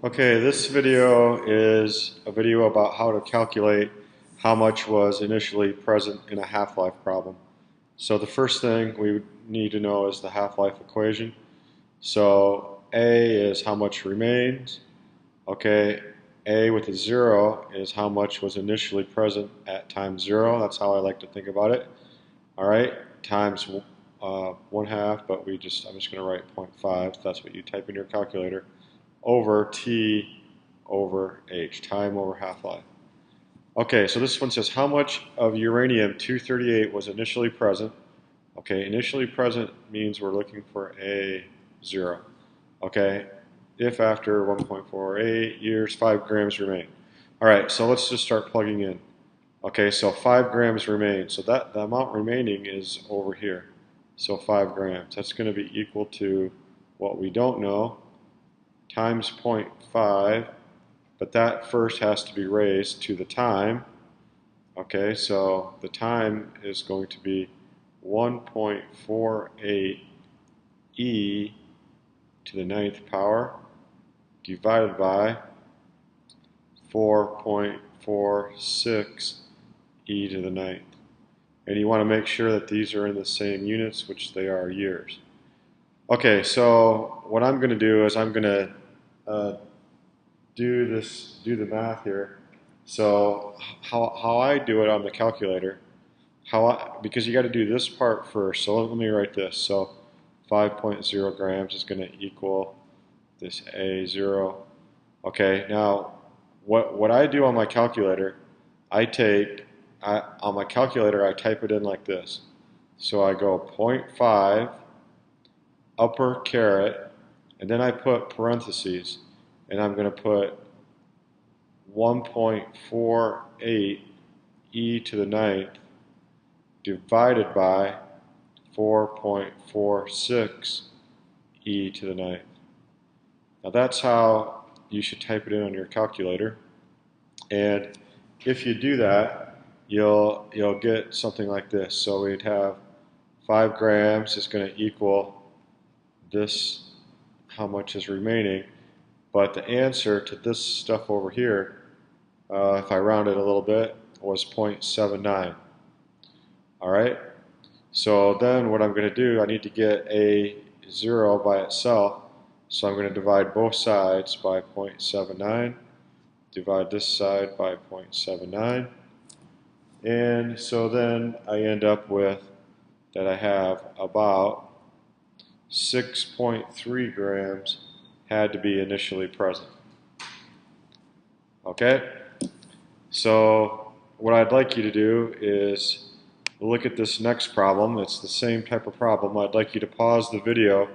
Okay, this video is a video about how to calculate how much was initially present in a half-life problem. So the first thing we would need to know is the half-life equation. So A is how much remains. Okay, A with a 0 is how much was initially present at time 0. That's how I like to think about it. All right, times 1/2, but I'm just going to write 0.5. That's what you type in your calculator, over T over H, time over half-life. Okay, so this one says how much of uranium-238 was initially present. Okay, initially present means we're looking for a 0. Okay, if after 1.48 years 5 grams remain. All right, so let's just start plugging in. Okay, so 5 grams remain. So that the amount remaining is over here. So 5 grams. That's going to be equal to what we don't know times 0.5, but that first has to be raised to the time. Okay, so the time is going to be 1.48 e to the 9th power divided by 4.46 e to the 9th. And you want to make sure that these are in the same units, which they are years. Okay, so what I'm going to do is I'm going to do the math here. So how I do it on the calculator, because you got to do this part first. So let me write this. So 5.0 grams is going to equal this A0. Okay, now what I do on my calculator, on my calculator I type it in like this. So I go 0.5 upper caret, and then I put parentheses, and I'm going to put 1.48 e to the 9th divided by 4.46 e to the 9th. Now that's how you should type it in on your calculator. And if you do that, you'll get something like this. So we'd have 5 grams is going to equal this, how much is remaining. But the answer to this stuff over here, if I round it a little bit, was 0.79. All right. So then what I'm going to do, I need to get a 0 by itself. So I'm going to divide both sides by 0.79. Divide this side by 0.79. And so then I end up with that I have about 6.3 grams had to be initially present. Okay? So what I'd like you to do is look at this next problem. It's the same type of problem. I'd like you to pause the video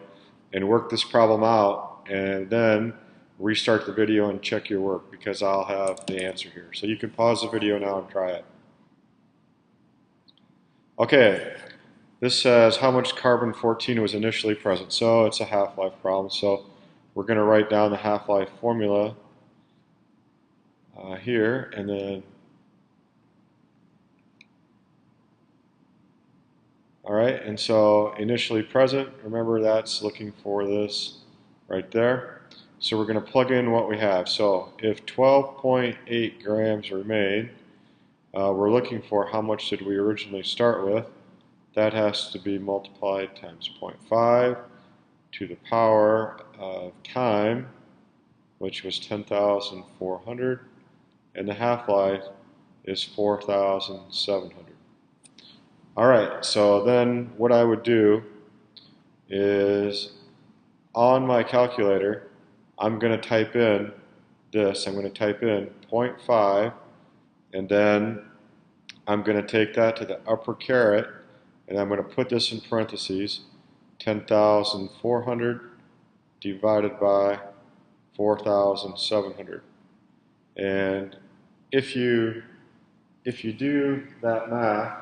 and work this problem out, and then restart the video and check your work, because I'll have the answer here. So you can pause the video now and try it. Okay, this says how much carbon-14 was initially present. So it's a half-life problem. So we're going to write down the half-life formula here, and then all right, and so initially present, remember that's looking for this right there. So we're going to plug in what we have. So if 12.8 grams remain, we're looking for how much did we originally start with. That has to be multiplied times 0.5 to the power of time, which was 10,400, and the half-life is 4,700. All right, so then what I would do is on my calculator, I'm going to type in this. I'm going to type in 0.5, and then I'm going to take that to the upper caret, and I'm going to put this in parentheses, 10,400 divided by 4,700. And if you do that math,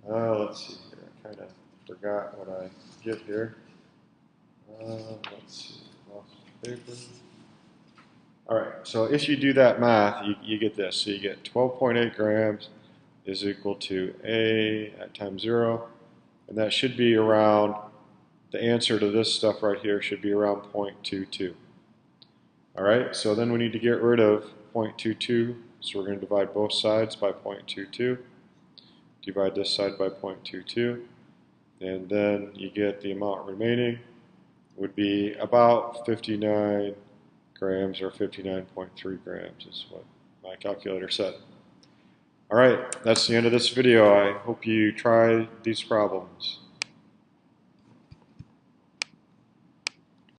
let's see here, I kind of forgot what I get here. Let's see, lost paper. All right, so if you do that math, you get this. So you get 12.8 grams is equal to A at time 0, and that should be around, the answer to this stuff right here should be around 0.22. Alright, so then we need to get rid of 0.22, so we're going to divide both sides by 0.22. Divide this side by 0.22, and then you get the amount remaining would be about 59 grams or 59.3 grams is what my calculator said. Alright, that's the end of this video. I hope you try these problems.